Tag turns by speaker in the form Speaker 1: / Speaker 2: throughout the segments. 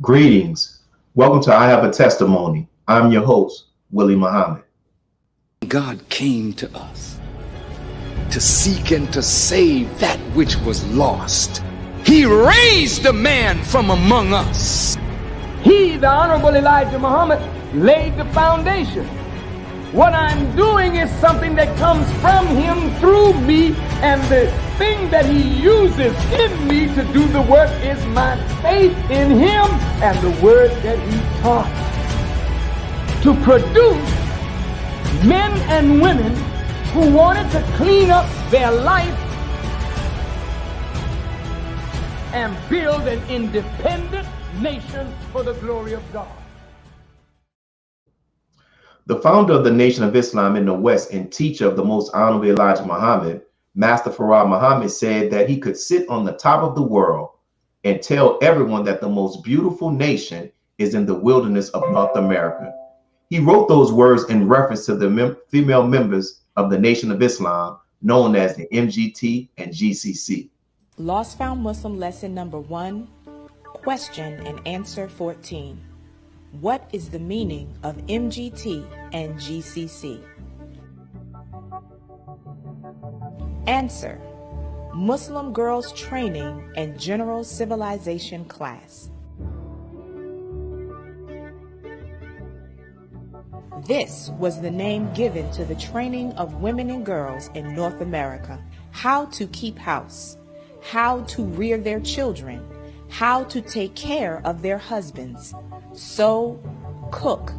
Speaker 1: Greetings. Welcome to I Have a Testimony. I'm your host, Willie Muhammad.
Speaker 2: God came to us to seek and to save that which was lost. He raised a man from among us.
Speaker 3: He, the Honorable Elijah Muhammad, laid the foundation. What I'm doing is something that comes from him through me, and the thing that he uses in me to do the work is my faith in him and the word that he taught. To produce men and women who wanted to clean up their life and build an independent nation for the glory of God.
Speaker 1: The founder of the Nation of Islam in the West and teacher of the Most Honorable Elijah Muhammad, Master Farrakhan Muhammad, said that he could sit on the top of the world and tell everyone that the most beautiful nation is in the wilderness of North America. He wrote those words in reference to the female members of the Nation of Islam, known as the MGT and GCC.
Speaker 4: Lost Found Muslim lesson number 1, question and answer 14. What is the meaning of MGT and GCC? Answer: Muslim Girls Training and General Civilization Class. This was the name given to the training of women and girls in North America. How to keep house, how to rear their children, how to take care of their husbands, sew, cook,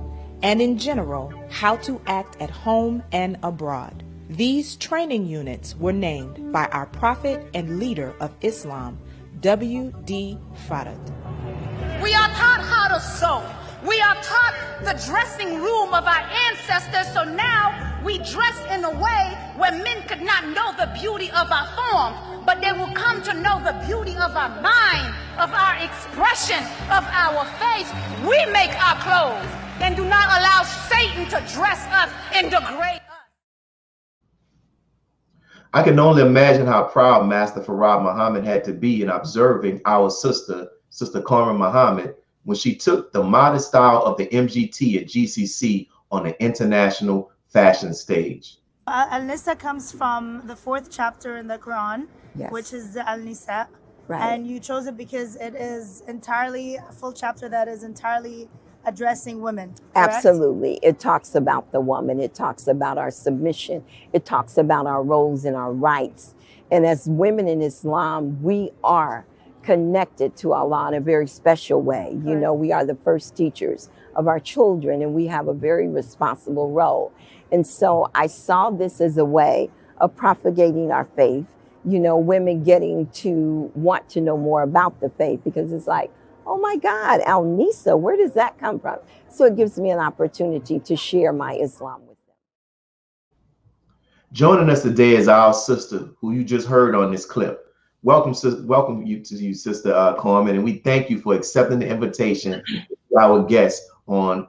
Speaker 4: and in general, how to act at home and abroad. These training units were named by our prophet and leader of Islam, W.D. Farrakhan.
Speaker 5: We are taught how to sew. We are taught the dressing room of our ancestors, so now we dress in a way where men could not know the beauty of our form, but they will come to know the beauty of our mind, of our expression, of our face. We make our clothes and do not allow Satan to dress us and degrade us.
Speaker 1: I can only imagine how proud Master Farrakhan Muhammad had to be in observing our Sister Carmen Muhammad, when she took the modest style of the MGT and GCC on an international fashion stage.
Speaker 6: Al-Nisa comes from the 4th chapter in the Quran,
Speaker 7: Yes.
Speaker 6: which is the Al-Nisa.
Speaker 7: Right.
Speaker 6: And you chose it because it is entirely a full chapter that is entirely addressing women. Correct?
Speaker 7: Absolutely. It talks about the woman. It talks about our submission. It talks about our roles and our rights. And as women in Islam, we are connected to Allah in a very special way. You know, we are the first teachers of our children, and we have a very responsible role. And so I saw this as a way of propagating our faith, you know, women getting to want to know more about the faith, because it's like, oh my God, Al-Nisa, where does that come from? So it gives me an opportunity to share my Islam with them.
Speaker 1: Joining us today is our sister, who you just heard on this clip. Welcome you, Sister Carmen, and we thank you for accepting the invitation to our guest on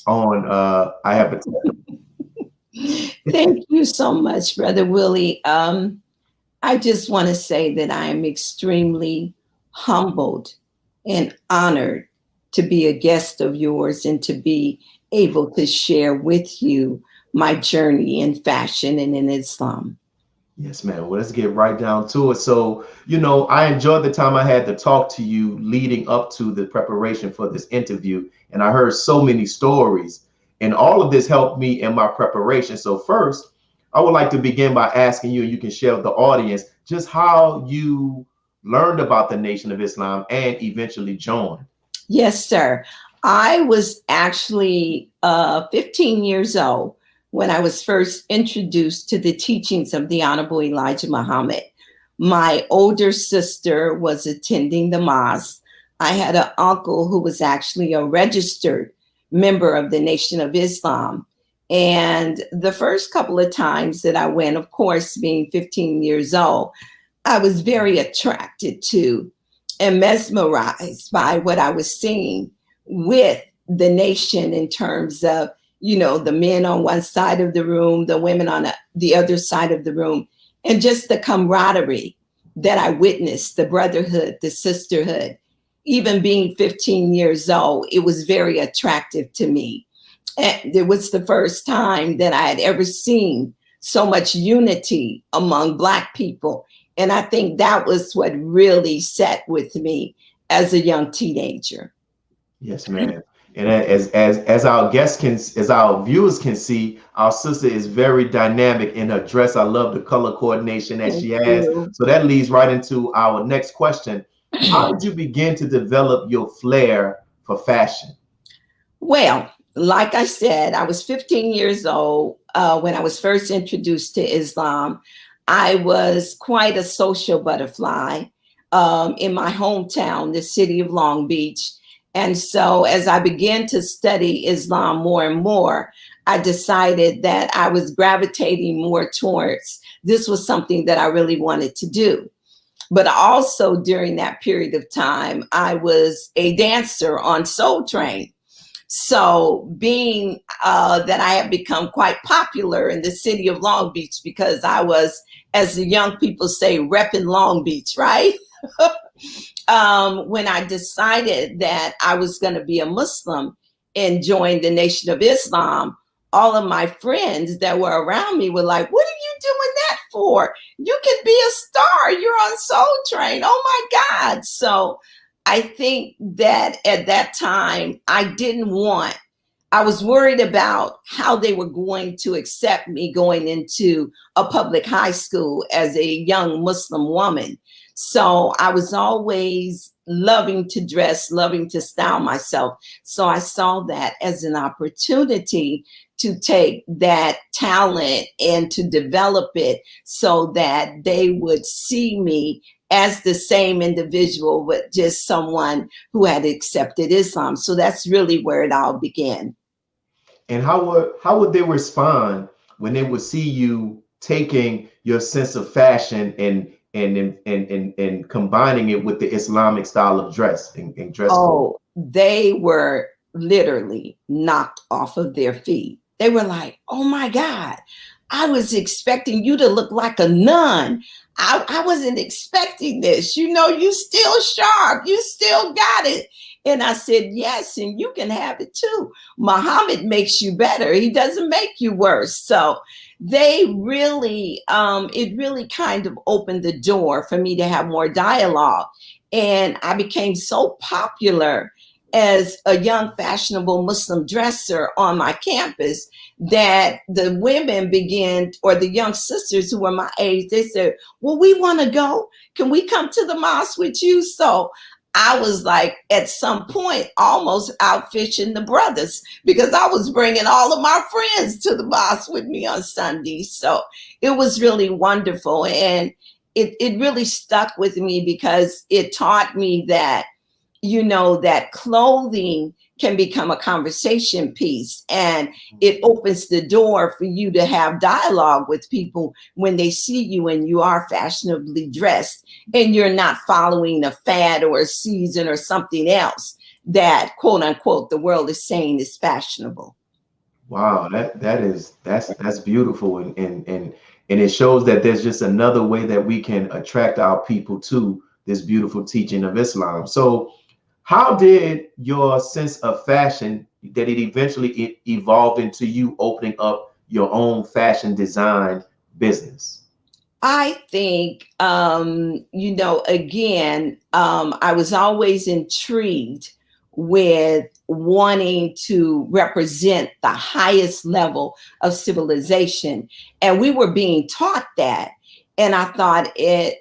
Speaker 1: I Have a Testimony.
Speaker 8: Thank you so much, Brother Willie. I just want to say that I am extremely humbled and honored to be a guest of yours and to be able to share with you my journey in fashion and in Islam.
Speaker 1: Yes, ma'am. Well, let's get right down to it. So, you know, I enjoyed the time I had to talk to you leading up to the preparation for this interview. And I heard so many stories, and all of this helped me in my preparation. So first, I would like to begin by asking you, and you can share with the audience, just how you learned about the Nation of Islam and eventually joined.
Speaker 8: Yes, sir. I was actually 15 years old when I was first introduced to the teachings of the Honorable Elijah Muhammad. My older sister was attending the mosque. I had an uncle who was actually a registered member of the Nation of Islam. And the first couple of times that I went, of course, being 15 years old, I was very attracted to and mesmerized by what I was seeing with the nation in terms of, you know, the men on one side of the room, the women on the other side of the room, and just the camaraderie that I witnessed, the brotherhood, the sisterhood. even being 15 years old, it was very attractive to me. And it was the first time that I had ever seen so much unity among Black people. And I think that was what really set with me as a young teenager.
Speaker 1: Yes, ma'am. And as our guests can, as our viewers can see, our sister is very dynamic in her dress. I love the color coordination that she has. So that leads right into our next question. How did you begin to develop your flair for fashion?
Speaker 8: Well, like I said, I was 15 years old when I was first introduced to Islam. I was quite a social butterfly in my hometown, the city of Long Beach. And so as I began to study Islam more and more, I decided that I was gravitating more towards this was something that I really wanted to do. But also during that period of time, I was a dancer on Soul Train. So being that I have become quite popular in the city of Long Beach because I was, as the young people say, repping Long Beach, right? When I decided that I was going to be a Muslim and join the Nation of Islam, all of my friends that were around me were like, what are you doing that for? You can be a star. You're on Soul Train. Oh my God. So I think that at that time, I was worried about how they were going to accept me going into a public high school as a young Muslim woman. So I was always loving to dress, loving to style myself. So I saw that as an opportunity to take that talent and to develop it so that they would see me as the same individual, but just someone who had accepted Islam. So that's really where it all began.
Speaker 1: And how would they respond when they would see you taking your sense of fashion and combining it with the Islamic style of dress and dress code?
Speaker 8: They were literally knocked off of their feet. They were like, oh my God, I was expecting you to look like a nun. I wasn't expecting this. You know, you still sharp. You still got it. And I said, yes, and you can have it too. Muhammad makes you better. He doesn't make you worse. So they really, it really kind of opened the door for me to have more dialogue. And I became so popular as a young fashionable Muslim dresser on my campus that the women began, or the young sisters who were my age, they said, well, we want to go. Can we come to the mosque with you? So I was like, at some point, almost out fishing the brothers because I was bringing all of my friends to the mosque with me on Sundays. So it was really wonderful. And it really stuck with me because it taught me that, you know, that clothing can become a conversation piece, and it opens the door for you to have dialogue with people when they see you and you are fashionably dressed and you're not following a fad or a season or something else that, quote unquote, the world is saying is fashionable.
Speaker 1: Wow, that's beautiful, and it shows that there's just another way that we can attract our people to this beautiful teaching of Islam. So how did your sense of fashion, that it eventually evolved into you opening up your own fashion design business?
Speaker 8: I think, you know, again, I was always intrigued with wanting to represent the highest level of civilization. And we were being taught that. And I thought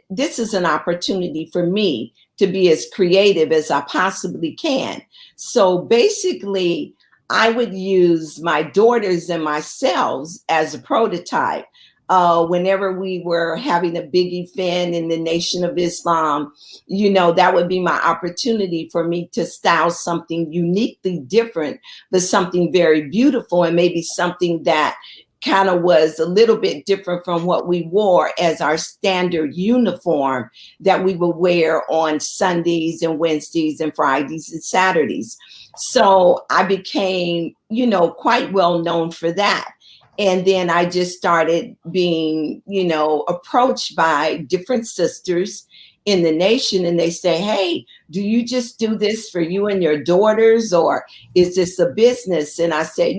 Speaker 8: this is an opportunity for me to be as creative as I possibly can. So basically, I would use my daughters and myself as a prototype. Whenever we were having a big event in the Nation of Islam, you know, that would be my opportunity for me to style something uniquely different, but something very beautiful, and maybe something that kind of was a little bit different from what we wore as our standard uniform that we would wear on Sundays and Wednesdays and Fridays and Saturdays. So I became, you know, quite well known for that. And then I just started being, you know, approached by different sisters in the nation, and they say, hey, do you just do this for you and your daughters, or is this a business? And I said,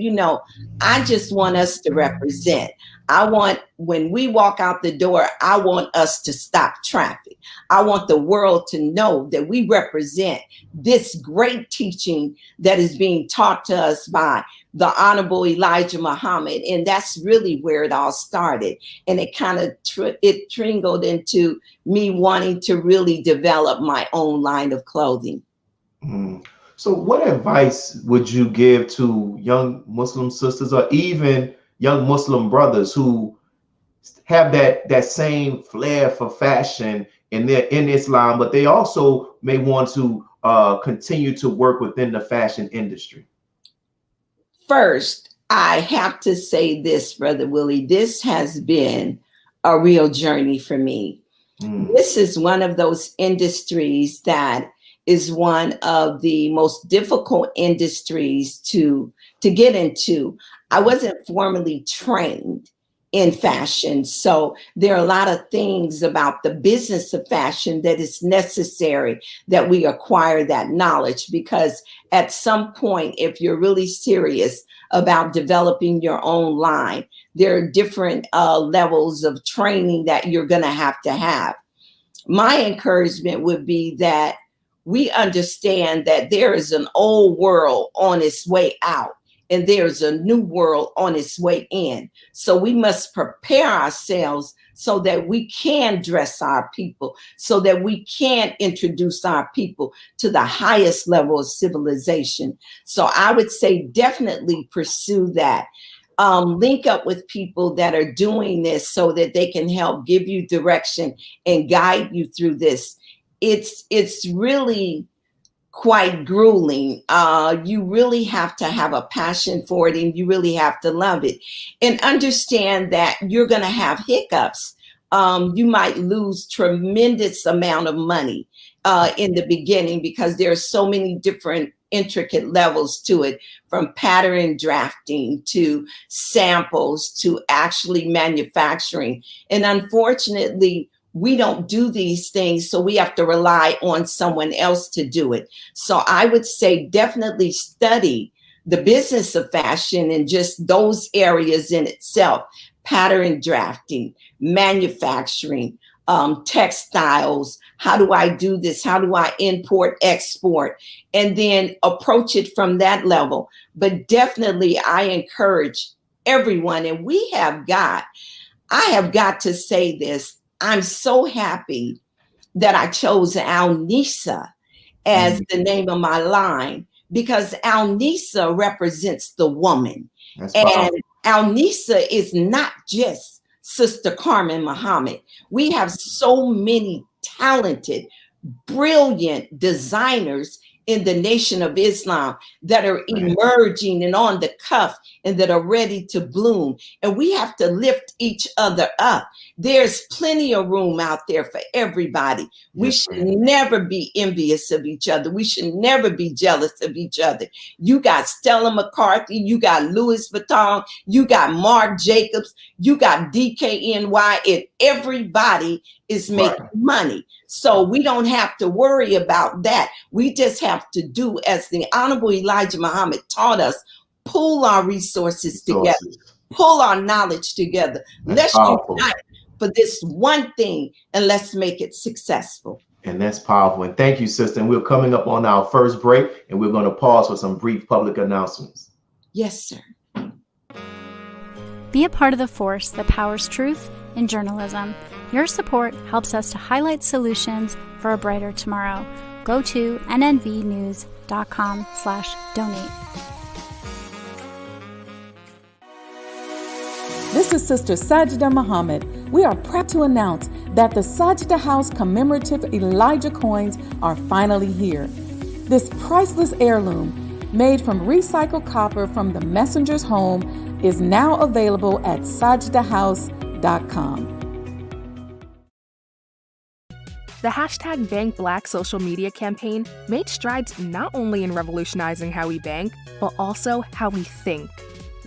Speaker 8: I just want us to represent. I want, when we walk out the door, I want us to stop traffic. I want the world to know that we represent this great teaching that is being taught to us by the Honorable Elijah Muhammad. And that's really where it all started. And it kind of it trickled into me wanting to really develop my own line of clothing.
Speaker 1: So what advice would you give to young Muslim sisters, or even young Muslim brothers who have that same flair for fashion and they're in Islam, but they also may want to continue to work within the fashion industry?
Speaker 8: First, I have to say this, Brother Willie, this has been a real journey for me. This is one of those industries that is one of the most difficult industries to get into. I wasn't formally trained in fashion, so there are a lot of things about the business of fashion that is necessary that we acquire that knowledge, because at some point, if you're really serious about developing your own line, there are different levels of training that you're going to have. My encouragement would be that we understand that there is an old world on its way out, and there's a new world on its way in. So we must prepare ourselves so that we can dress our people, so that we can introduce our people to the highest level of civilization. So I would say definitely pursue that. Link up with people that are doing this so that they can help give you direction and guide you through this. It's really quite grueling. You really have to have a passion for it, and you really have to love it, and understand that you're going to have hiccups. You might lose tremendous amount of money in the beginning, because there are so many different intricate levels to it, from pattern drafting to samples to actually manufacturing. And unfortunately, we don't do these things, so we have to rely on someone else to do it. So I would say definitely study the business of fashion and just those areas in itself: pattern drafting, manufacturing, textiles. How do I do this? How do I import, export? And then approach it from that level. But definitely I encourage everyone, and I have got to say this, I'm so happy that I chose Al-Nisa as the name of my line, because Al-Nisa represents the woman. And Al-Nisa is not just Sister Carmen Muhammad. We have so many talented, brilliant designers in the Nation of Islam that are emerging and on the cuff and that are ready to bloom. And we have to lift each other up. There's plenty of room out there for everybody. We should never be envious of each other. We should never be jealous of each other. You got Stella McCarthy, you got Louis Vuitton, you got Marc Jacobs, you got DKNY, and everybody is making money. So we don't have to worry about that. We just have to do as the Honorable Elijah Muhammad taught us: pull our resources together, pull our knowledge together. Let's unite for this one thing, and let's make it successful.
Speaker 1: And that's powerful. And thank you, sister. And we're coming up on our first break, and we're going to pause for some brief public announcements.
Speaker 8: Yes, sir.
Speaker 9: Be a part of the force that powers truth in journalism. Your support helps us to highlight solutions for a brighter tomorrow. Go to nnvnews.com/donate.
Speaker 10: This is Sister Sajda Muhammad. We are proud to announce that the Sajda House commemorative Elijah coins are finally here. This priceless heirloom, made from recycled copper from the messenger's home, is now available at sajdahouse.com.
Speaker 11: The hashtag Bank Black social media campaign made strides not only in revolutionizing how we bank, but also how we think.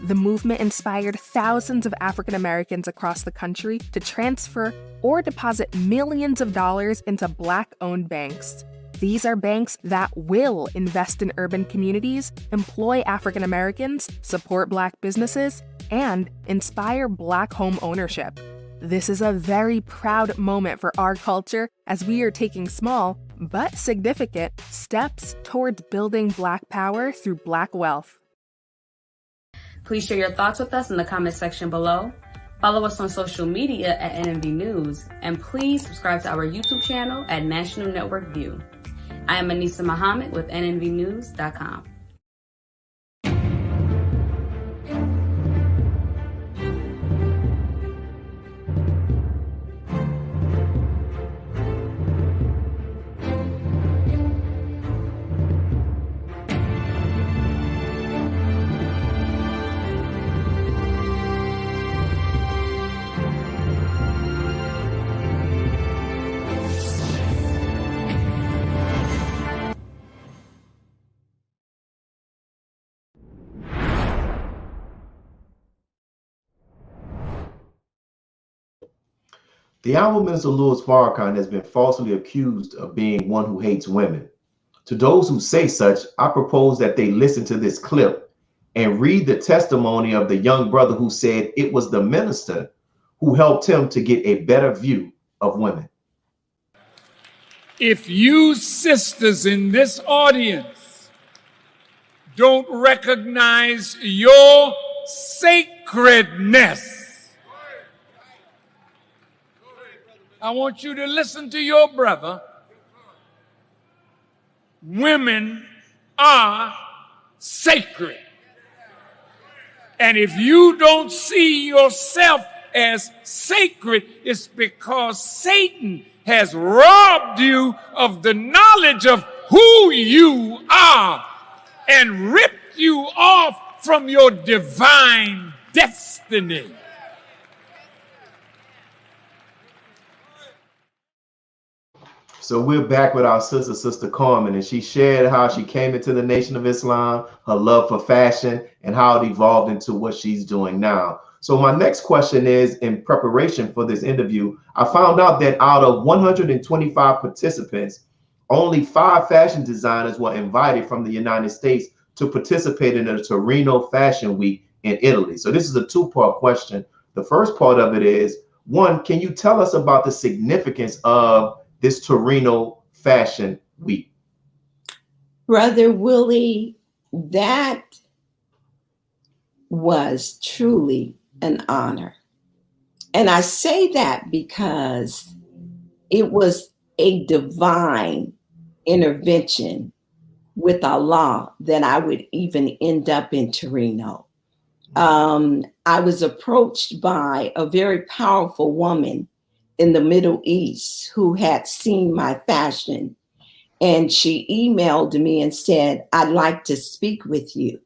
Speaker 11: the movement inspired thousands of African Americans across the country to transfer or deposit millions of dollars into Black-owned banks. These are banks that will invest in urban communities, employ African Americans, support Black businesses, and inspire Black home ownership. This is a very proud moment for our culture as we are taking small, but significant, steps towards building Black power through Black wealth.
Speaker 12: Please share your thoughts with us in the comment section below. Follow us on social media at NNV News, and please subscribe to our YouTube channel at National Network View. I am Anissa Muhammad with nnvnews.com.
Speaker 1: The Honorable Minister Louis Farrakhan has been falsely accused of being one who hates women. To those who say such, I propose that they listen to this clip and read the testimony of the young brother who said it was the minister who helped him to get a better view of women.
Speaker 13: If you sisters in this audience don't recognize your sacredness, I want you to listen to your brother. Women are sacred. And if you don't see yourself as sacred, it's because Satan has robbed you of the knowledge of who you are and ripped you off from your divine destiny.
Speaker 1: So we're back with our Sister Carmen, and she shared how she came into the Nation of Islam, her love for fashion, and how it evolved into what she's doing now. So my next question is, in preparation for this interview, I found out that out of 125 participants, only 5 fashion designers were invited from the United States to participate in the Torino Fashion Week in Italy. So this is a two-part question. The first part of it is, one, can you tell us about the significance of this Torino Fashion Week?
Speaker 8: Brother Willie, that was truly an honor. And I say that because it was a divine intervention with Allah that I would even end up in Torino. I was approached by a very powerful woman in the Middle East who had seen my fashion, and she emailed me and said, I'd like to speak with you.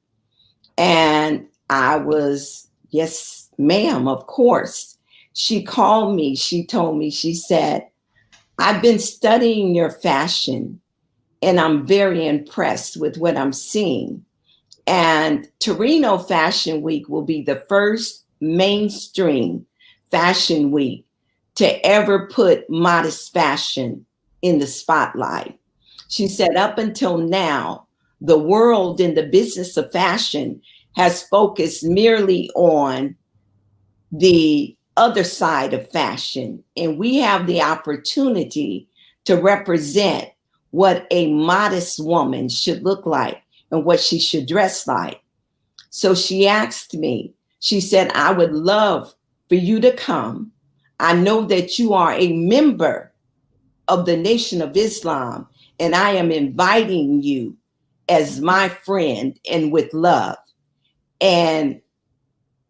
Speaker 8: And I was, yes, ma'am, of course. She called me, she told me, she said, I've been studying your fashion and I'm very impressed with what I'm seeing. And Torino Fashion Week will be the first mainstream fashion week to ever put modest fashion in the spotlight. She said, up until now, the world in the business of fashion has focused merely on the other side of fashion. And we have the opportunity to represent what a modest woman should look like and what she should dress like. So she asked me, she said, I would love for you to come. I know that you are a member of the Nation of Islam, and I am inviting you as my friend and with love. And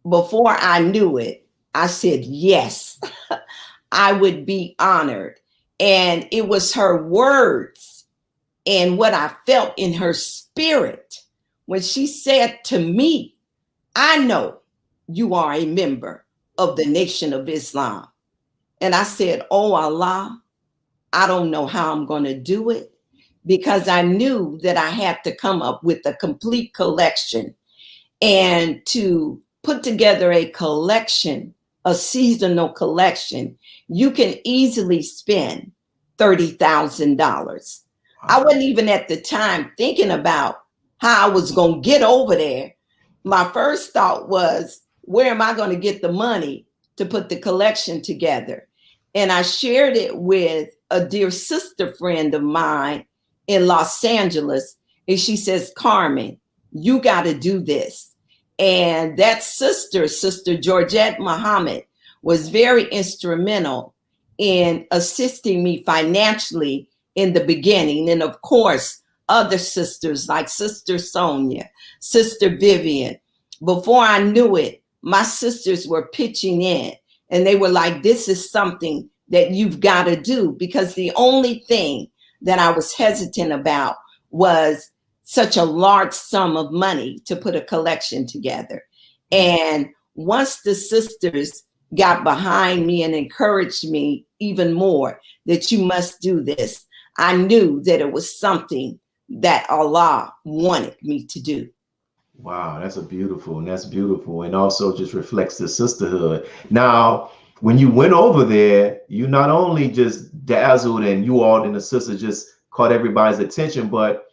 Speaker 8: before I knew it, I said, yes, I would be honored. And it was her words and what I felt in her spirit when she said to me, I know you are a member of the Nation of Islam. And I said, oh, Allah, I don't know how I'm going to do it, because I knew that I had to come up with a complete collection. And to put together a collection, a seasonal collection, you can easily spend $30,000. I wasn't even at the time thinking about how I was going to get over there. My first thought was, where am I going to get the money to put the collection together? And I shared it with a dear sister friend of mine in Los Angeles. And she says, Carmen, you got to do this. And that sister, Sister Georgette Muhammad, was very instrumental in assisting me financially in the beginning. And of course, other sisters like Sister Sonia, Sister Vivian. Before I knew it, my sisters were pitching in, and they were like, this is something that you've got to do, because the only thing that I was hesitant about was such a large sum of money to put a collection together. And once the sisters got behind me and encouraged me even more that you must do this, I knew that it was something that Allah wanted me to do.
Speaker 1: Wow, that's beautiful. And also just reflects the sisterhood. Now, when you went over there, you not only just dazzled and you all and the sisters just caught everybody's attention, but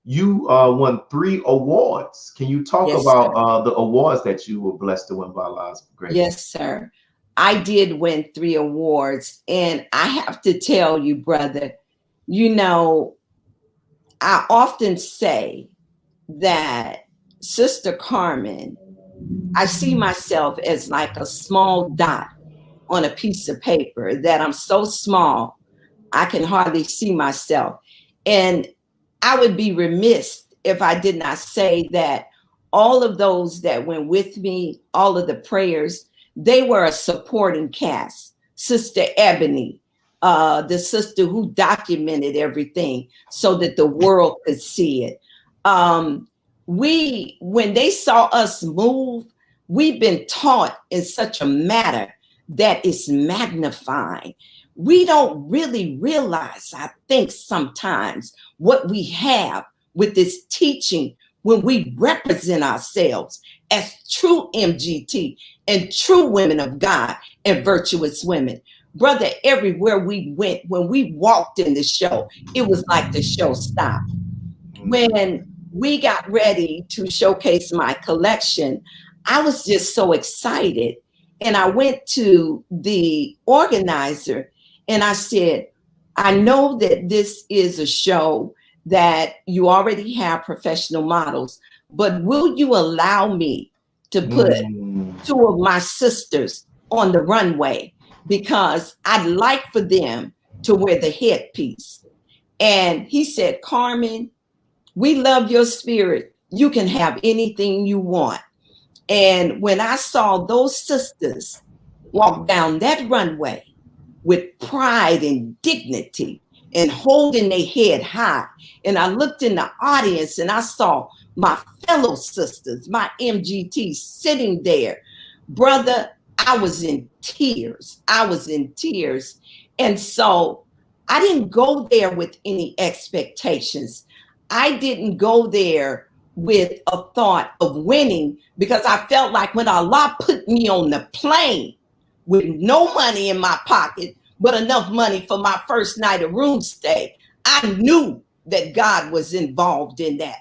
Speaker 1: you won 3 awards. Can you talk about the awards that you were blessed to win by Allah's grace?
Speaker 8: Yes, sir. I did win 3 awards. And I have to tell you, brother, you know, I often say that Sister Carmen, I see myself as like a small dot on a piece of paper, that I'm so small, I can hardly see myself. And I would be remiss if I did not say that all of those that went with me, all of the prayers, they were a supporting cast. Sister Ebony, the sister who documented everything so that the world could see it. When they saw us move, we've been taught in such a manner that is magnifying. We don't really realize, I think sometimes, what we have with this teaching when we represent ourselves as true MGT and true women of God and virtuous women. Brother, everywhere we went, when we walked in the show, it was like the show stopped. When we got ready to showcase my collection, I was just so excited. And I went to the organizer and I said, I know that this is a show that you already have professional models, but will you allow me to put 2 of my sisters on the runway? Because I'd like for them to wear the headpiece. And he said, Carmen, we love your spirit. You can have anything you want. And when I saw those sisters walk down that runway with pride and dignity and holding their head high, and I looked in the audience and I saw my fellow sisters, my MGTs sitting there, brother, I was in tears. And so I didn't go there with any expectations. I didn't go there with a thought of winning, because I felt like when Allah put me on the plane with no money in my pocket, but enough money for my first night of room stay, I knew that God was involved in that.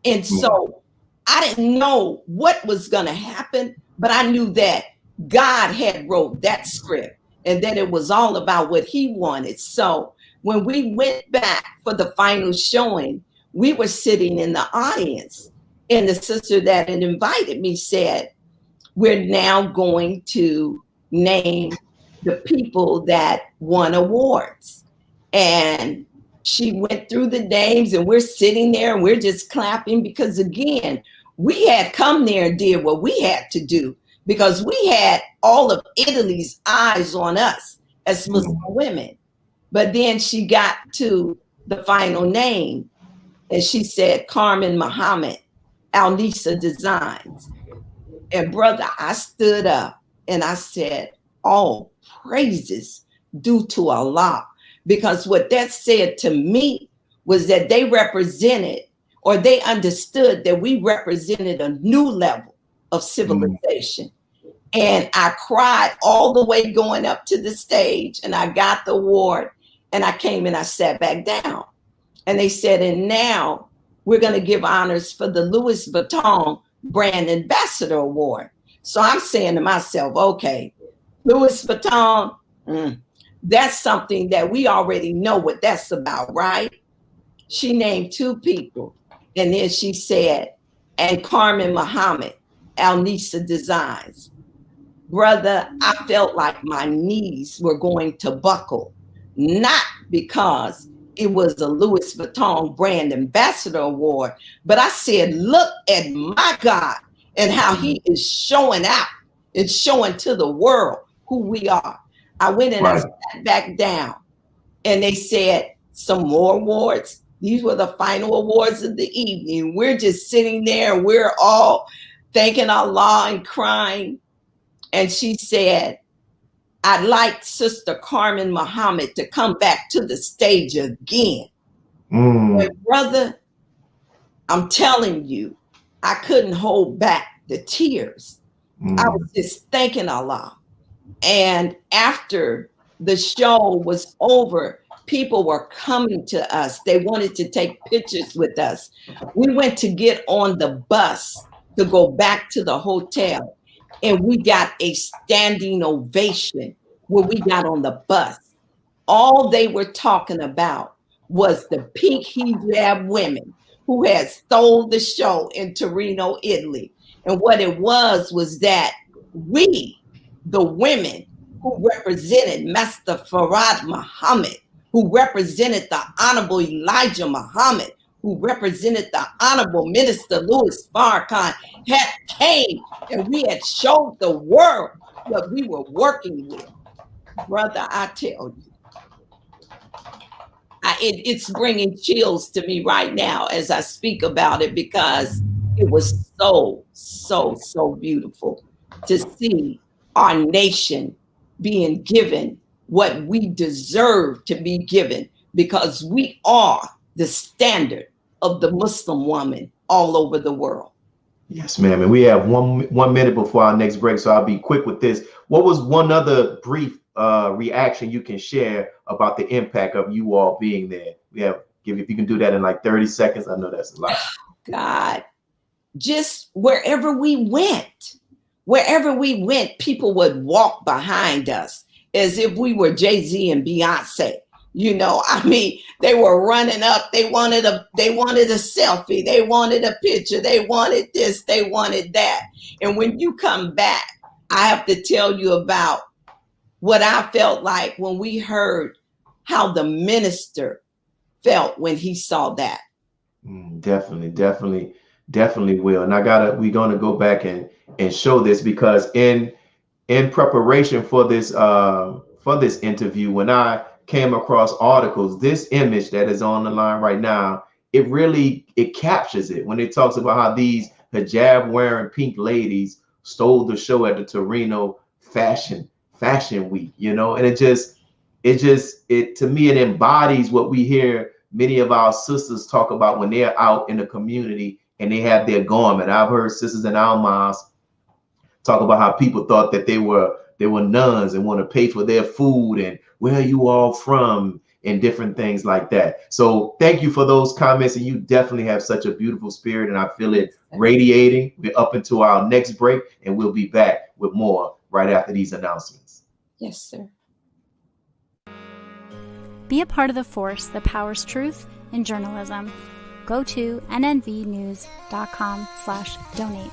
Speaker 8: And so I didn't know what was going to happen, but I knew that God had wrote that script and that it was all about what he wanted. So when we went back for the final showing, we were sitting in the audience, and the sister that had invited me said, we're now going to name the people that won awards. And she went through the names, and we're sitting there and we're just clapping, because again, we had come there and did what we had to do, because we had all of Italy's eyes on us as Muslim women. But then she got to the final name, and she said, Carmen Muhammad, Al-Nisa Designs. And brother, I stood up and I said, all praises due to Allah. Because what that said to me was that they represented or they understood that we represented a new level of civilization. And I cried all the way going up to the stage, and I got the award, and I came and I sat back down. And they said, and now we're going to give honors for the Louis Vuitton Brand Ambassador Award. So I'm saying to myself, okay, Louis Vuitton, that's something that we already know what that's about, right? She named 2 people. And then she said, and Carmen Muhammad, Al-Nisa Designs. Brother, I felt like my knees were going to buckle, not because it was the Louis Vuitton Brand Ambassador Award, but I said, look at my God and how he is showing out and showing to the world who we are. I went and I sat back down, and they said some more awards. These were the final awards of the evening. We're just sitting there, and we're all thanking Allah and crying. And she said, I'd like Sister Carmen Muhammad to come back to the stage again. But brother, I'm telling you, I couldn't hold back the tears. I was just thanking Allah. And after the show was over, people were coming to us. They wanted to take pictures with us. We went to get on the bus to go back to the hotel, and we got a standing ovation when we got on the bus. All they were talking about was the pink hijab women who had stole the show in Torino, Italy. And what it was that we, the women who represented Master Farrakhan Muhammad, who represented the Honorable Elijah Muhammad, who represented the Honorable Minister Louis Farrakhan, had came and we had showed the world what we were working with. Brother, I tell you, it's bringing chills to me right now as I speak about it, because it was so beautiful to see our nation being given what we deserve to be given, because we are the standard of the Muslim woman all over the world.
Speaker 1: Yes, ma'am. And we have one minute before our next break, so I'll be quick with this. What was one other brief reaction you can share about the impact of you all being there? If you can do that in like 30 seconds, I know that's a lot.
Speaker 8: God, just wherever we went, people would walk behind us as if we were Jay-Z and Beyonce. You know, I mean, they were running up. They wanted a selfie. They wanted a picture. They wanted this. They wanted that. And when you come back, I have to tell you about what I felt like when we heard how the minister felt when he saw that.
Speaker 1: Definitely will. And we're gonna go back and show this, because in preparation for this interview, when I came across articles, this image that is on the line right now, it captures it when it talks about how these hijab wearing pink ladies stole the show at the Torino Fashion Week, you know. And it to me, it embodies what we hear many of our sisters talk about when they're out in the community and they have their garment. I've heard sisters in our mosque talk about how people thought that they were nuns and want to pay for their food and where are you all from and different things like that. So thank you for those comments, and you definitely have such a beautiful spirit, and I feel it radiating. We're up into our next break, and we'll be back with more right after these announcements.
Speaker 8: Yes, sir.
Speaker 9: Be a part of the force that powers truth in journalism. Go to nnvnews.com/donate.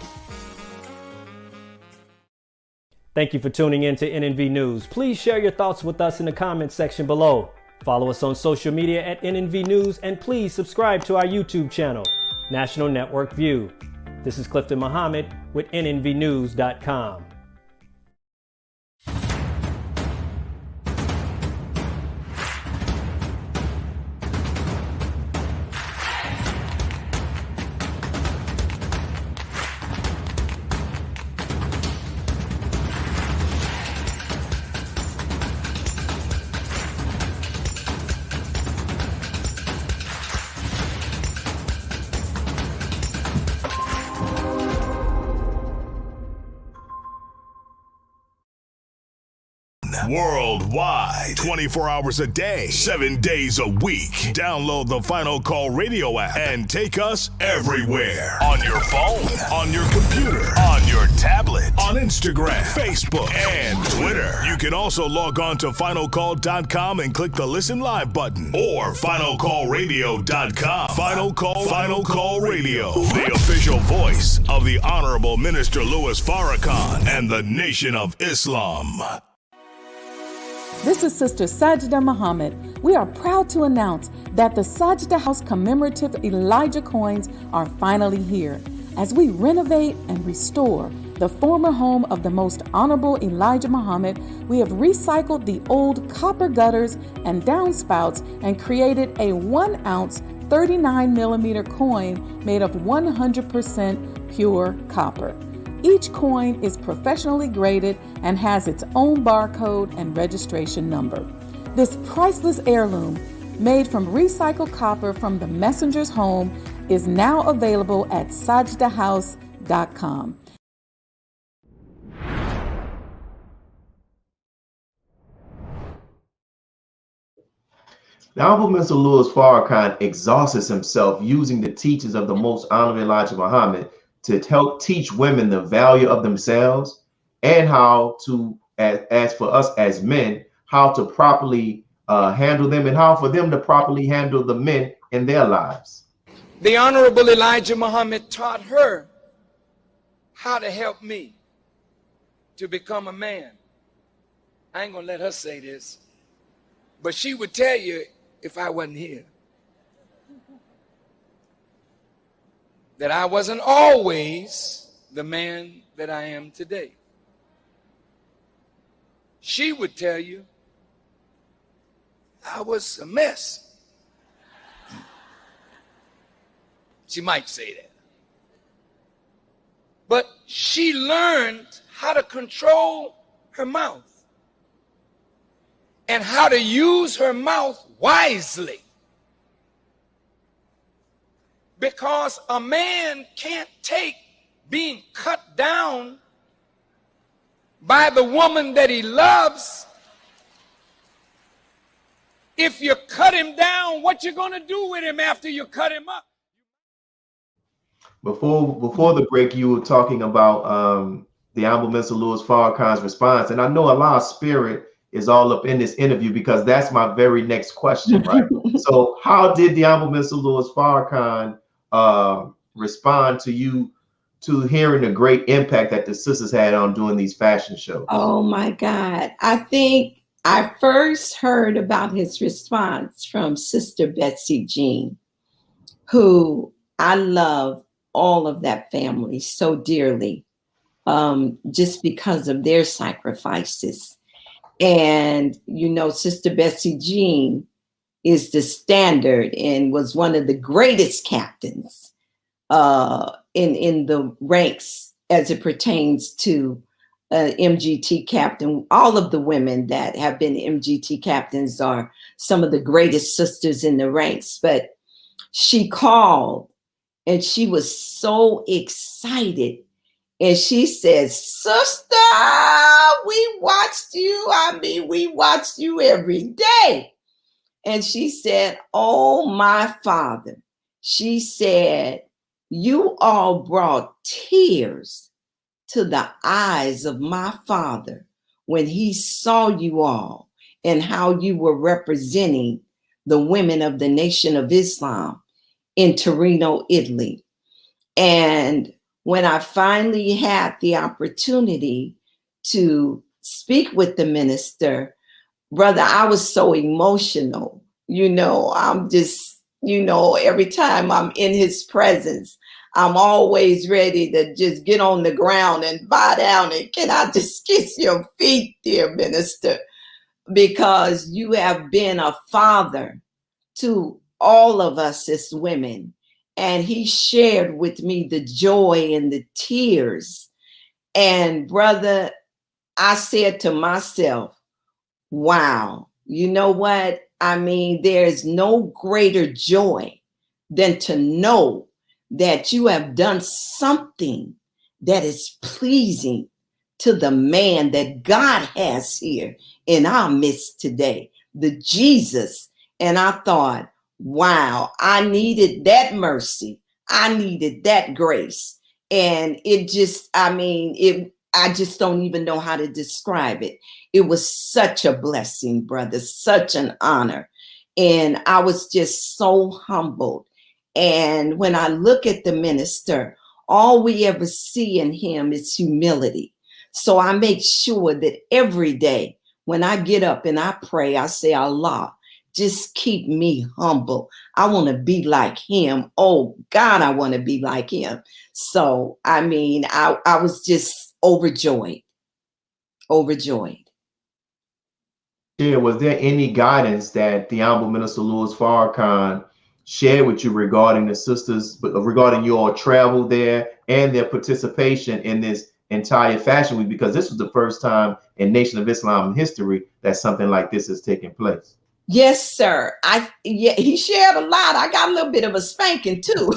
Speaker 14: Thank you for tuning in to NNV News. Please share your thoughts with us in the comments section below. Follow us on social media at NNV News, and please subscribe to our YouTube channel, National Network View. This is Clifton Muhammad with nnvnews.com.
Speaker 15: Worldwide, 24 hours a day, 7 days a week. Download the Final Call Radio app and take us everywhere. On your phone, on your computer, on your tablet, on Instagram, Facebook, and Twitter. You can also log on to finalcall.com and click the Listen Live button, or finalcallradio.com. Final Call Radio, the official voice of the Honorable Minister Louis Farrakhan and the Nation of Islam.
Speaker 10: This is Sister Sajda Muhammad. We are proud to announce that the Sajda House commemorative Elijah coins are finally here. As we renovate and restore the former home of the Most Honorable Elijah Muhammad, we have recycled the old copper gutters and downspouts and created a 1 ounce 39 millimeter coin made of 100% pure copper. Each coin is professionally graded and has its own barcode and registration number. This priceless heirloom, made from recycled copper from the messenger's home, is now available at sajdahouse.com.
Speaker 1: The Honorable Minister Louis Farrakhan exhausts himself using the teachings of the Most Honorable Elijah Muhammad to help teach women the value of themselves and how to, as for us as men, how to properly handle them and how for them to properly handle the men in their lives.
Speaker 13: The Honorable Elijah Muhammad taught her how to help me to become a man. I ain't gonna let her say this, but she would tell you if I wasn't here that I wasn't always the man that I am today. She would tell you I was a mess. She might say that. But she learned how to control her mouth and how to use her mouth wisely. Because a man can't take being cut down by the woman that he loves. If you cut him down, what you gonna do with him after you cut him up?
Speaker 1: Before the break, you were talking about the Honorable Minister Louis Farrakhan's response, and I know a lot of spirit is all up in this interview because that's my very next question, right? So how did the Honorable Minister Louis Farrakhan respond to you, to hearing the great impact that the sisters had on doing these fashion shows?
Speaker 8: Oh my God. I think I first heard about his response from Sister Betsy Jean, who I love all of that family so dearly, just because of their sacrifices. And, you know, Sister Betsy Jean is the standard and was one of the greatest captains in the ranks as it pertains to MGT captain. All of the women that have been MGT captains are some of the greatest sisters in the ranks. But she called and she was so excited. And she says, "Sister, we watched you. I mean, we watched you every day." And she said, "Oh, my Father," she said, "you all brought tears to the eyes of my Father when he saw you all and how you were representing the women of the Nation of Islam in Torino, Italy." And when I finally had the opportunity to speak with the minister, brother, I was so emotional. You know, I'm just, you know, every time I'm in his presence, I'm always ready to just get on the ground and bow down and can I just kiss your feet, dear minister, because you have been a father to all of us as women. And he shared with me the joy and the tears. And brother, I said to myself, wow, you know what? I mean, there's no greater joy than to know that you have done something that is pleasing to the man that God has here in our midst today, the Jesus. And I thought, wow, I needed that mercy. I needed that grace. And it just, I just don't even know how to describe it. It was such a blessing, brother, such an honor. And I was just so humbled. And when I look at the minister, all we ever see in him is humility. So I make sure that every day when I get up and I pray, I say, Allah, just keep me humble. I want to be like him. Oh God, I want to be like him. So, I was just overjoyed.
Speaker 1: Yeah, was there any guidance that the Honorable Minister Louis Farrakhan shared with you regarding the sisters, regarding your travel there and their participation in this entire Fashion Week? Because this was the first time in Nation of Islam history that something like this has taken place.
Speaker 8: Yes, sir. He shared a lot. I got a little bit of a spanking too.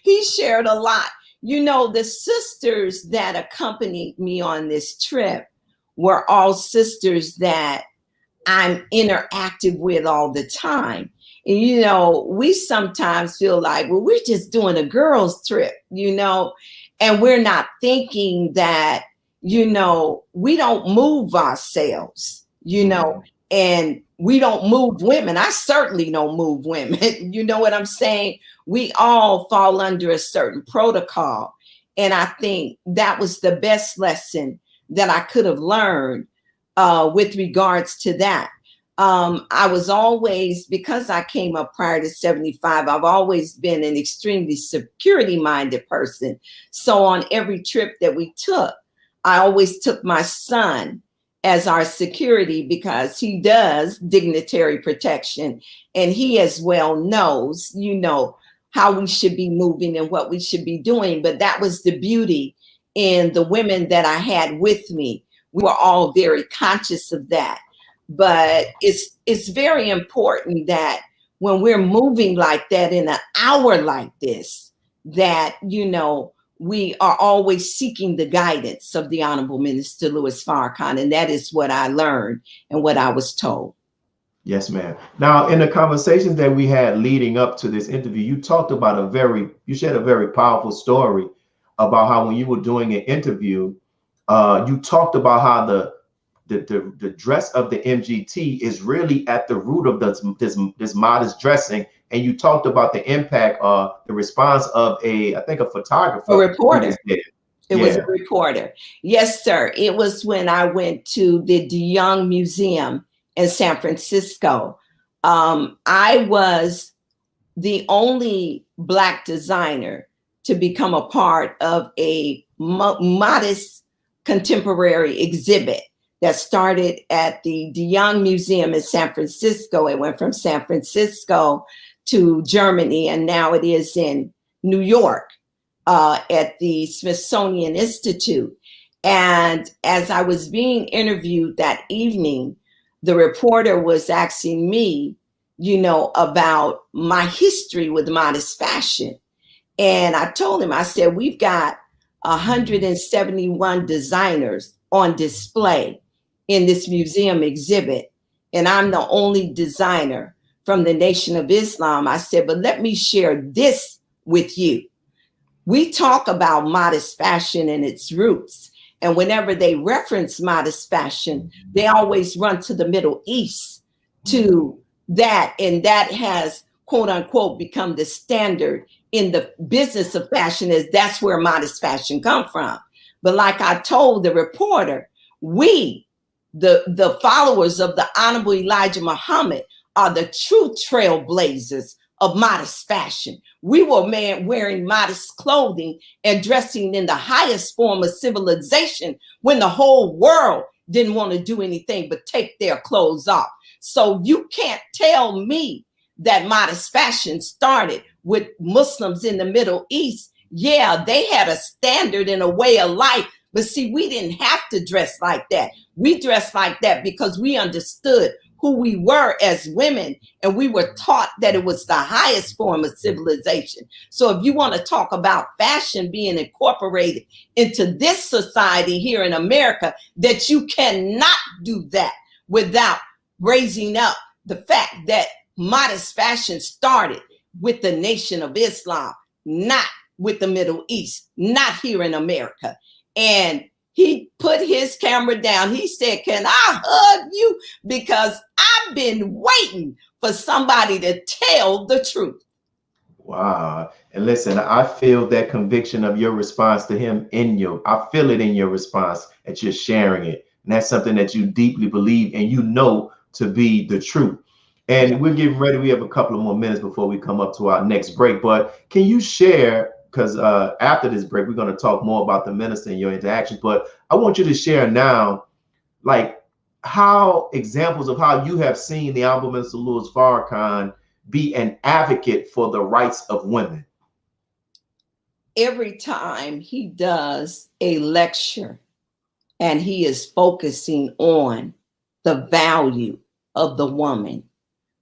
Speaker 8: He shared a lot. You know, the sisters that accompanied me on this trip were all sisters that I'm interactive with all the time. And, you know, we sometimes feel like, well, we're just doing a girls' trip, you know, and we're not thinking that, you know, we don't move ourselves, you know, and we don't move women. I certainly don't move women. You know what I'm saying? We all fall under a certain protocol. And I think that was the best lesson that I could have learned with regards to that. I was always, because I came up prior to 75, I've always been an extremely security-minded person. So on every trip that we took, I always took my son as our security because he does dignitary protection. And he as well knows, you know, how we should be moving and what we should be doing. But that was the beauty in the women that I had with me. We were all very conscious of that. But it's very important that when we're moving like that in an hour like this, that, you know, we are always seeking the guidance of the Honorable Minister Louis Farrakhan. And that is what I learned and what I was told.
Speaker 1: Yes, ma'am. Now, in the conversations that we had leading up to this interview, you talked about you shared a very powerful story about how when you were doing an interview, you talked about how the dress of the MGT is really at the root of this modest dressing. And you talked about the impact, the response of I think a photographer.
Speaker 8: A reporter. It was a reporter. Yes, sir. It was when I went to the De Young Museum in San Francisco. I was the only Black designer to become a part of a modest contemporary exhibit that started at the De Young Museum in San Francisco. It went from San Francisco to Germany, and now it is in New York at the Smithsonian Institute. And as I was being interviewed that evening, the reporter was asking me, you know, about my history with modest fashion. And I told him, I said, we've got 171 designers on display in this museum exhibit. And I'm the only designer from the Nation of Islam. I said, but let me share this with you. We talk about modest fashion and its roots. And whenever they reference modest fashion, they always run to the Middle East to that. And that has, quote unquote, become the standard in the business of fashion, as that's where modest fashion come from. But like I told the reporter, we, the followers of the Honorable Elijah Muhammad, are the true trailblazers of modest fashion. We were wearing modest clothing and dressing in the highest form of civilization when the whole world didn't want to do anything but take their clothes off. So you can't tell me that modest fashion started with Muslims in the Middle East. Yeah, they had a standard and a way of life, but see, we didn't have to dress like that. We dressed like that because we understood who we were as women, and we were taught that it was the highest form of civilization. So if you want to talk about fashion being incorporated into this society here in America, that you cannot do that without raising up the fact that modest fashion started with the Nation of Islam, not with the Middle East, not here in America. And he put his camera down. He said, "Can I hug you? Because I've been waiting for somebody to tell the truth."
Speaker 1: Wow. And listen, I feel that conviction of your response to him I feel it in your response that you're sharing it. And that's something that you deeply believe and you know to be the truth. And we're getting ready. We have a couple of more minutes before we come up to our next break. But can you share, because after this break, we're going to talk more about the minister and your interactions. But I want you to share now, like, how examples of how you have seen the Honorable Minister Louis Farrakhan be an advocate for the rights of women.
Speaker 8: Every time he does a lecture and he is focusing on the value of the woman,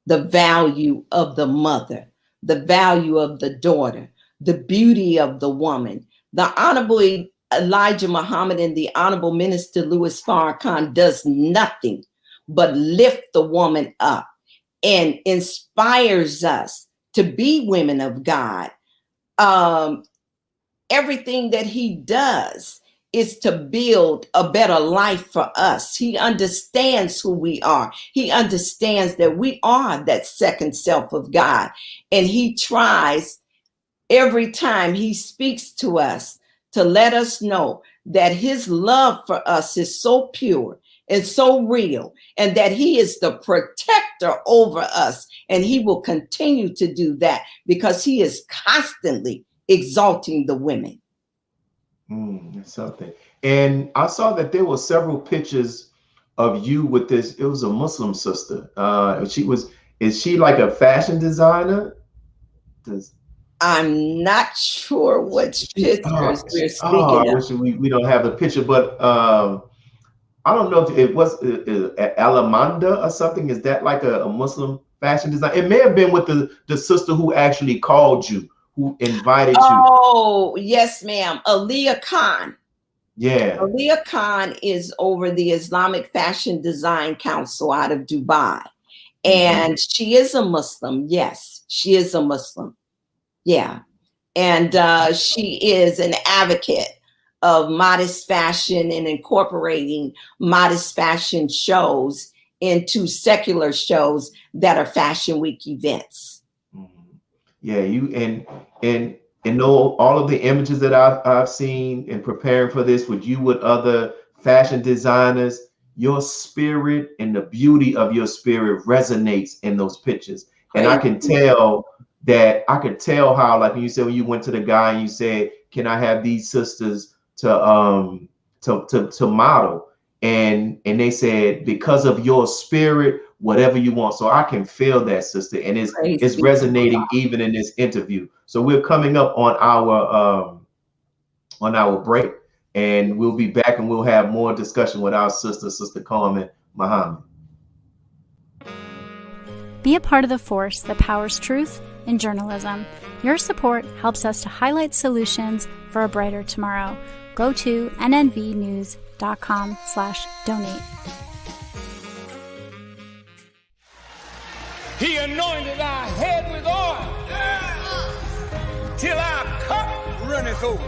Speaker 8: the value of the mother, the value of the daughter, the beauty of the woman, the Honorable Elijah Muhammad and the Honorable Minister Louis Farrakhan does nothing but lift the woman up and inspires us to be women of God. Everything that he does is to build a better life for us. He understands who we are. He understands that we are that second self of God. And he tries every time he speaks to us to let us know that his love for us is so pure and so real, and that he is the protector over us. And he will continue to do that because he is constantly exalting the women.
Speaker 1: That's something. And I saw that there were several pictures of you with this. It was a Muslim sister. Is she like a fashion designer?
Speaker 8: I'm not sure which pictures we're speaking of.
Speaker 1: We don't have the picture, but I don't know if it was Alamanda or something. Is that like a Muslim fashion design? It may have been with the sister who actually called you, who invited you.
Speaker 8: Oh, yes, ma'am. Aliyah Khan.
Speaker 1: Yeah.
Speaker 8: Aliyah Khan is over the Islamic Fashion Design Council out of Dubai. And she is a Muslim. Yes, she is a Muslim. Yeah. And she is an advocate of modest fashion and incorporating modest fashion shows into secular shows that are Fashion Week events.
Speaker 1: Yeah, you and know all of the images that I've seen in preparing for this with you, with other fashion designers, your spirit and the beauty of your spirit resonates in those pictures. And I can tell how, like when you said, when you went to the guy and you said, "Can I have these sisters to model?" And they said, "Because of your spirit, whatever you want." So I can feel that, sister, and it's resonating even in this interview. So we're coming up on our break, and we'll be back and we'll have more discussion with our Sister Carmen Muhammad.
Speaker 9: Be a part of the force that powers truth in journalism. Your support helps us to highlight solutions for a brighter tomorrow. Go to nnvnews.com/donate.
Speaker 3: He anointed our head with oil till our cup runneth over.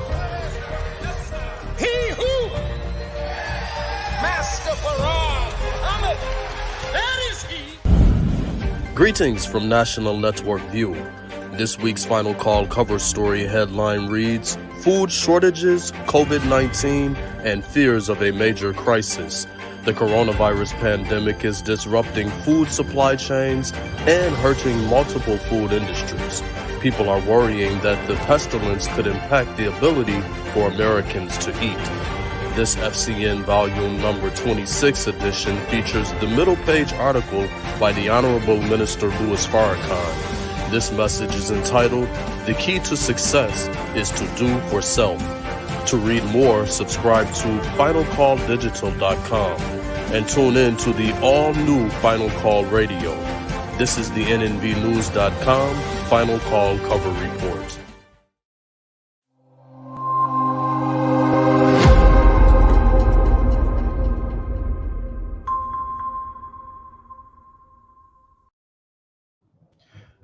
Speaker 3: He who Master Farrakhan Muhammad, that is he.
Speaker 16: Greetings from National Network View. This week's Final Call cover story headline reads, "Food shortages, COVID-19, and fears of a major crisis. The coronavirus pandemic is disrupting food supply chains and hurting multiple food industries. People are worrying that the pestilence could impact the ability for Americans to eat." This FCN volume number 26 edition features the middle page article by the Honorable Minister Louis Farrakhan. This message is entitled, "The Key to Success is to Do for Self." To read more, subscribe to finalcalldigital.com. and tune in to the all-new Final Call Radio. This is the NNVnews.com Final Call Cover Report.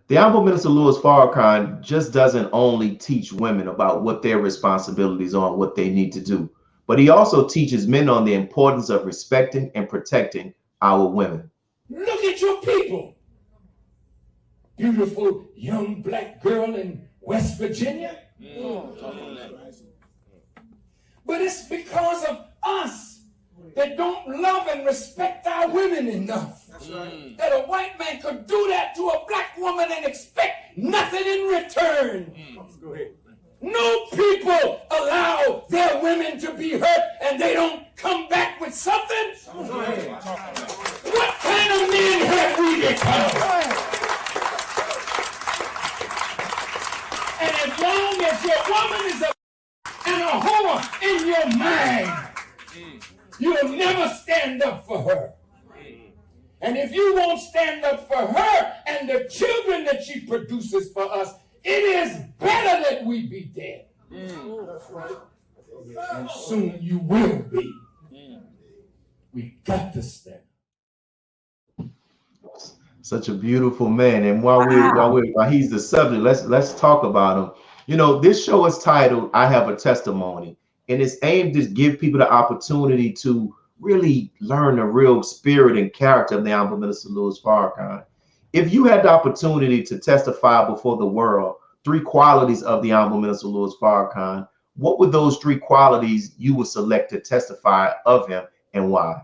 Speaker 1: The Honorable Minister Louis Farrakhan just doesn't only teach women about what their responsibilities are and what they need to do, but he also teaches men on the importance of respecting and protecting our women.
Speaker 3: Look at your people. Beautiful young black girl in West Virginia. But it's because of us that don't love and respect our women enough. That a white man could do that to a black woman and expect nothing in return. No people allow their women to be hurt and they don't come back with something. What kind of men have we become? And as long as your woman is and a whore in your mind, you'll never stand up for her. And if you won't stand up for her and the children that she produces for us, it is better that we be dead. And soon you will be. We got to stand.
Speaker 1: Such a beautiful man. And while he's the subject, let's talk about him. You know, this show is titled "I Have a Testimony," and it's aimed to give people the opportunity to really learn the real spirit and character of the Honorable Minister Louis Farrakhan. If you had the opportunity to testify before the world 3 qualities of the Honorable Minister Louis Farrakhan, what would those 3 qualities you would select to testify of him and why?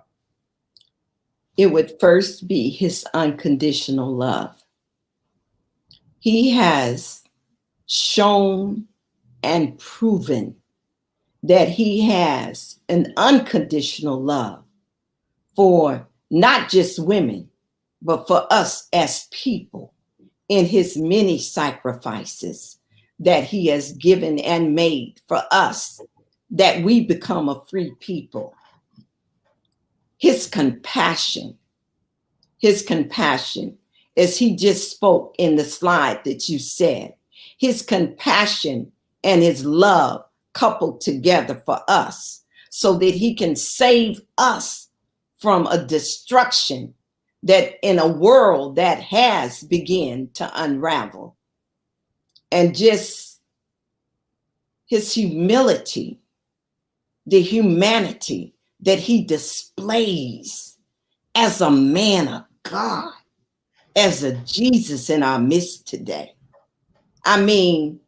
Speaker 8: It would first be his unconditional love. He has shown and proven that he has an unconditional love for not just women, but for us as people in his many sacrifices that he has given and made for us, that we become a free people. His compassion, as he just spoke in the slide that you said, his compassion and his love coupled together for us so that he can save us from a destruction that in a world that has begun to unravel. And just his humility, the humanity that he displays as a man of God, as a Jesus in our midst today. I mean,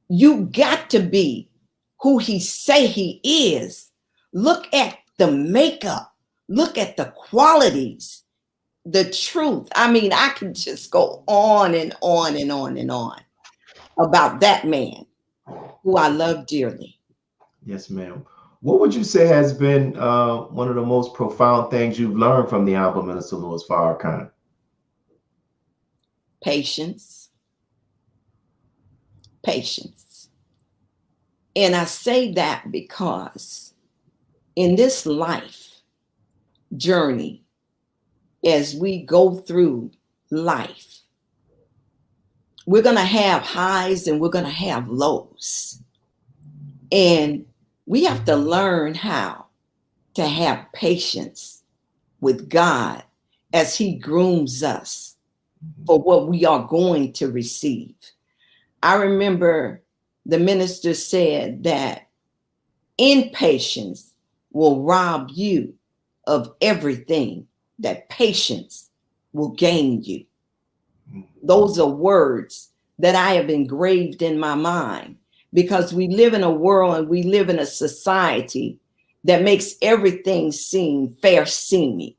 Speaker 8: you got to be who he say he is. Look at the makeup. Look at the qualities, the truth. I mean, I could just go on and on and on and on about that man who I love dearly.
Speaker 1: Yes, ma'am. What would you say has been one of the most profound things you've learned from the Honorable Minister Louis Farrakhan?
Speaker 8: Patience. Patience. And I say that because in this life journey, as we go through life, we're going to have highs and we're going to have lows. And we have to learn how to have patience with God as he grooms us for what we are going to receive. I remember the minister said that impatience will rob you of everything that patience will gain you. Those are words that I have engraved in my mind because we live in a world and we live in a society that makes everything seem fair seeming.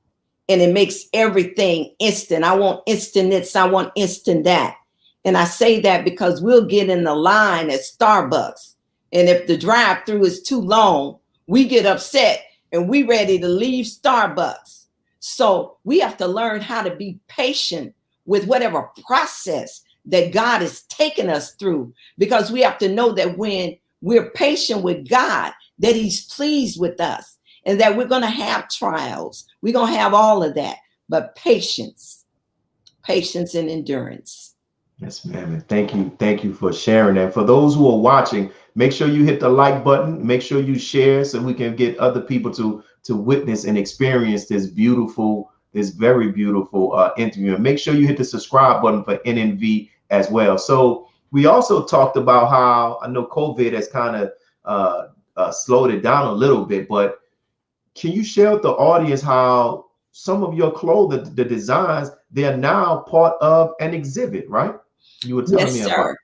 Speaker 8: And it makes everything instant. I want instant this, I want instant that. And I say that because we'll get in the line at Starbucks. And if the drive-through is too long, we get upset and we ready to leave Starbucks. So we have to learn how to be patient with whatever process that God is taking us through, because we have to know that when we're patient with God, that he's pleased with us. and that we're going to have trials. We're going to have all of that, but patience and endurance.
Speaker 1: Yes, ma'am. And thank you for sharing that. For those who are watching, make sure you hit the like button. Make sure you share so we can get other people to witness and experience this very beautiful interview. And make sure you hit the subscribe button for NNV as well. So we also talked about how I know COVID has kind of slowed it down a little bit, but can you share with the audience how some of your clothing, the designs, they're now part of an exhibit, right? You were telling me about.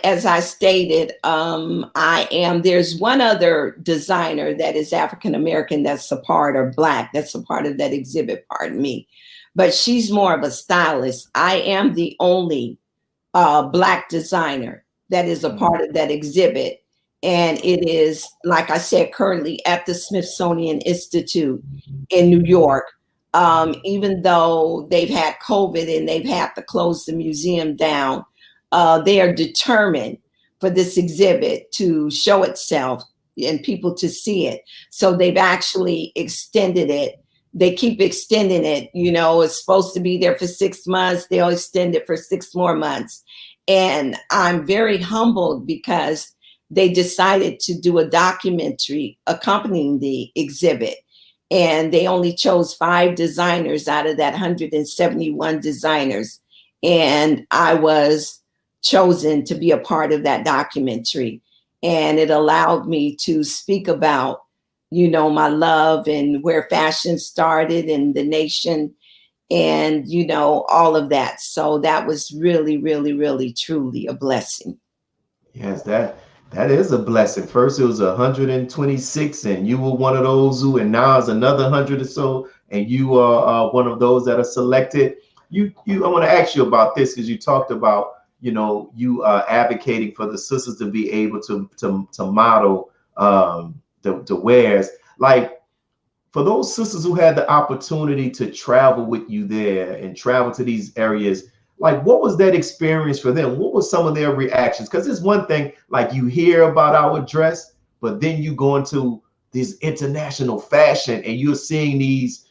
Speaker 8: As I stated, there's one other designer that is African-American that's a part, or Black, that's a part of that exhibit, pardon me. But she's more of a stylist. I am the only Black designer that is a part of that exhibit. And it is, like I said, currently at the Smithsonian Institute in New York. Even though they've had COVID and they've had to close the museum down, they are determined for this exhibit to show itself and people to see it. So they've actually extended it. They keep extending it. You know, it's supposed to be there for 6 months. They'll extend it for 6 more months. And I'm very humbled because they decided to do a documentary accompanying the exhibit. And they only chose 5 designers out of that 171 designers. And I was chosen to be a part of that documentary. And it allowed me to speak about, you know, my love and where fashion started in the nation and, you know, all of that. So that was really, really, really, truly a blessing.
Speaker 1: Yes, that is a blessing. First, it was 126, and you were one of those who, and now it's another 100 or so, and you are one of those that are selected. I want to ask you about this because you talked about, you know, you advocating for the sisters to be able to model the wares. Like, for those sisters who had the opportunity to travel with you there and travel to these areas, like, what was that experience for them? What was some of their reactions? Because it's one thing, like, you hear about our dress, but then you go into this international fashion and you're seeing these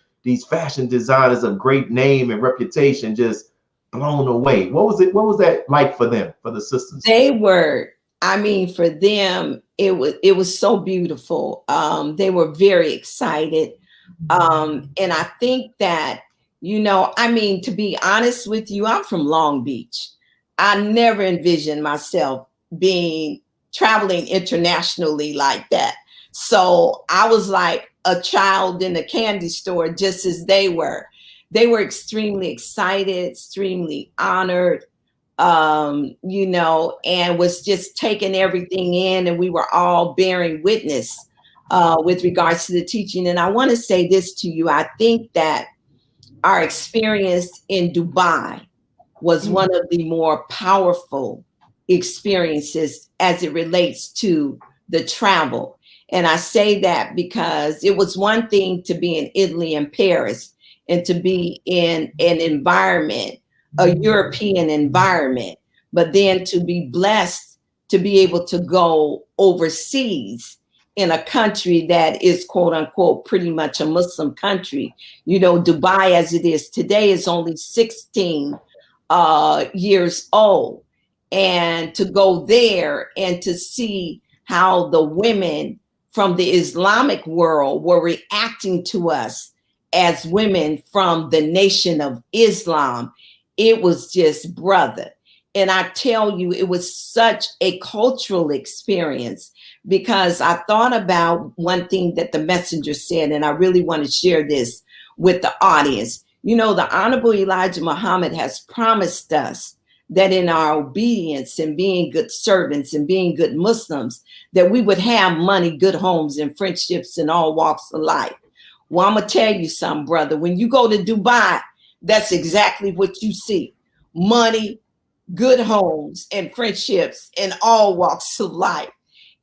Speaker 1: fashion designers of great name and reputation just blown away. What was that like for them, for the sisters?
Speaker 8: They were, I mean, for them, it was so beautiful. They were very excited. And I think that, you know, I mean, to be honest with you, I'm from Long Beach. I never envisioned myself traveling internationally like that. So I was like a child in a candy store, just as they were. They were extremely excited, extremely honored, you know, and was just taking everything in. And we were all bearing witness with regards to the teaching. And I want to say this to you. I think that our experience in Dubai was one of the more powerful experiences as it relates to the travel. And I say that because it was one thing to be in Italy and Paris and to be in an environment, a European environment, but then to be blessed to be able to go overseas in a country that is, quote unquote, pretty much a Muslim country. You know, Dubai, as it is today, is only 16 years old. And to go there and to see how the women from the Islamic world were reacting to us as women from the Nation of Islam, it was just, brother. And I tell you, it was such a cultural experience, because I thought about one thing that the messenger said, and I really want to share this with the audience. You know, the Honorable Elijah Muhammad has promised us that in our obedience and being good servants and being good Muslims, that we would have money, good homes, and friendships in all walks of life. Well, I'm going to tell you something, brother. When you go to Dubai, that's exactly what you see. Money, good homes, and friendships in all walks of life.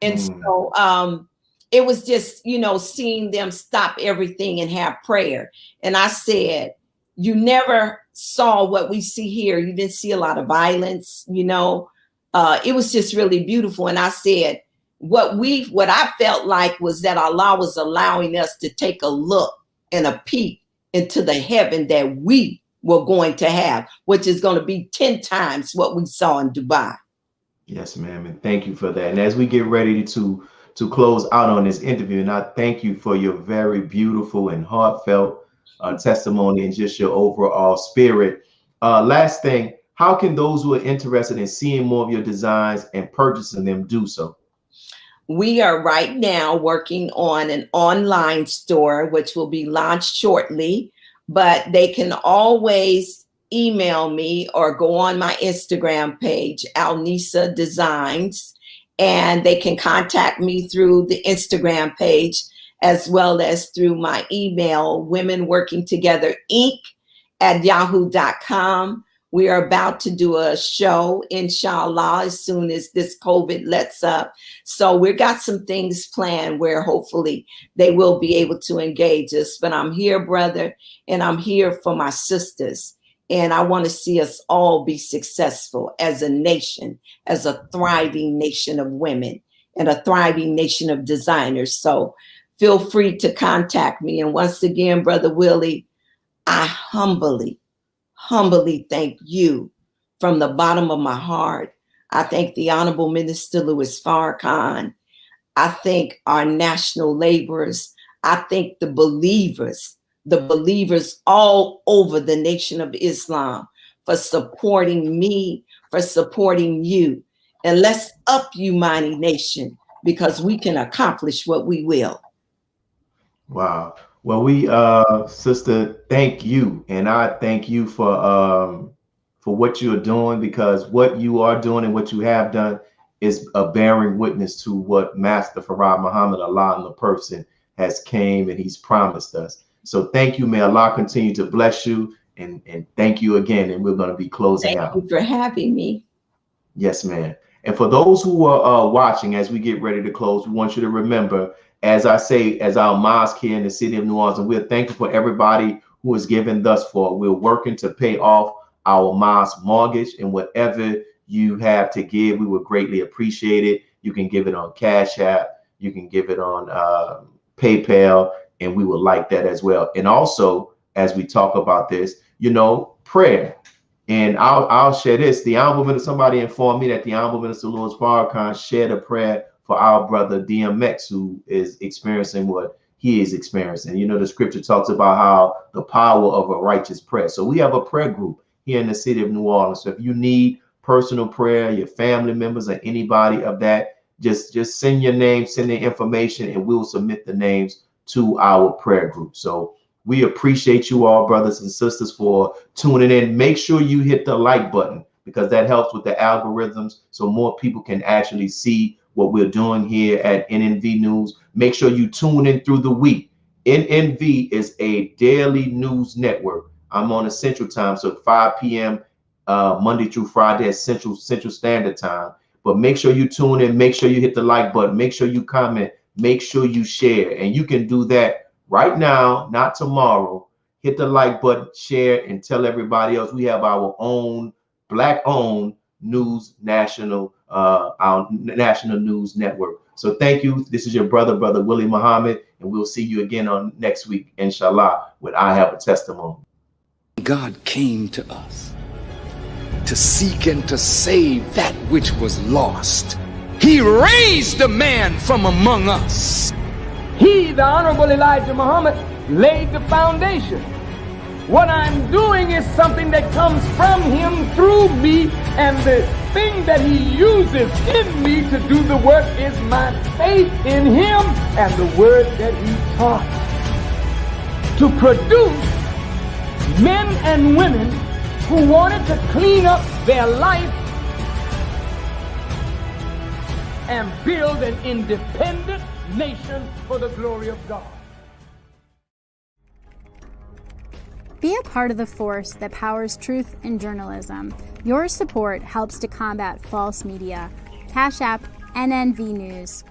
Speaker 8: And so it was just, you know, seeing them stop everything and have prayer. And I said, you never saw what we see here. You didn't see a lot of violence, you know. It was just really beautiful. And I said, what I felt like was that Allah was allowing us to take a look and a peek into the heaven that we were going to have, which is going to be 10 times what we saw in Dubai.
Speaker 1: Yes, ma'am. And thank you for that. And as we get ready to close out on this interview, and I thank you for your very beautiful and heartfelt testimony and just your overall spirit. Last thing, how can those who are interested in seeing more of your designs and purchasing them do so?
Speaker 8: We are right now working on an online store, which will be launched shortly, but they can always email me or go on my Instagram page, Alnisa Designs, and they can contact me through the Instagram page as well as through my email, womenworkingtogetherinc@yahoo.com. We are about to do a show, inshallah, as soon as this COVID lets up. So we've got some things planned where hopefully they will be able to engage us. But I'm here, brother, and I'm here for my sisters. And I want to see us all be successful as a nation, as a thriving nation of women and a thriving nation of designers. So feel free to contact me. And once again, Brother Willie, I humbly thank you from the bottom of my heart. I thank the Honorable Minister Louis Farrakhan. I thank our national laborers. I thank the believers all over the Nation of Islam for supporting me, for supporting you. And let's up you, mighty nation, because we can accomplish what we will.
Speaker 1: Wow. Well, we, sister, thank you. And I thank you for what you're doing, because what you are doing and what you have done is a bearing witness to what Master Farrakhan Muhammad, Allah in the person, has came and he's promised us. So thank you. May Allah continue to bless you. And thank you again. And we're going to be closing out.
Speaker 8: Thank you for having me.
Speaker 1: Yes, ma'am. And for those who are watching, as we get ready to close, we want you to remember, as I say, as our mosque here in the city of New Orleans, and we're thankful for everybody who has given thus far. We're working to pay off our mosque mortgage, and whatever you have to give, we would greatly appreciate it. You can give it on Cash App, you can give it on PayPal, and we would like that as well. And also, as we talk about this, prayer. And I'll share this. The Honorable Minister, somebody informed me that the Honorable Minister Louis Farrakhan shared a prayer for our brother DMX, who is experiencing what he is experiencing. The scripture talks about how the power of a righteous prayer. So we have a prayer group here in the city of New Orleans. So if you need personal prayer, your family members or anybody of that, just send your name, send their information, and we'll submit the names to our prayer group. So we appreciate you all, brothers and sisters, for tuning in. Make sure you hit the like button, because that helps with the algorithms so more people can actually see what we're doing here at NNV News. Make sure you tune in through the week. NNV is a daily news network. I'm on a Central Time, so 5 p.m. Monday through Friday at Central Standard Time. But make sure you tune in. Make sure you hit the like button. Make sure you comment. Make sure you share. And you can do that right now, not tomorrow. Hit the like button, share, and tell everybody else. We have our own Black-owned news our national news network. So thank you. This is your Brother Willie Muhammad, and we'll see you again on next week, inshallah, with I Have a Testimony.
Speaker 2: God came to us to seek and to save that which was lost. He raised a man from among us.
Speaker 3: He, the Honorable Elijah Muhammad, laid the foundation. What I'm doing is something that comes from him through me, and the thing that he uses in me to do the work is my faith in him and the word that he taught. To produce men and women who wanted to clean up their life and build an independent nation for the glory of God.
Speaker 9: Be a part of the force that powers truth in journalism. Your support helps to combat false media. Cash App NNV News.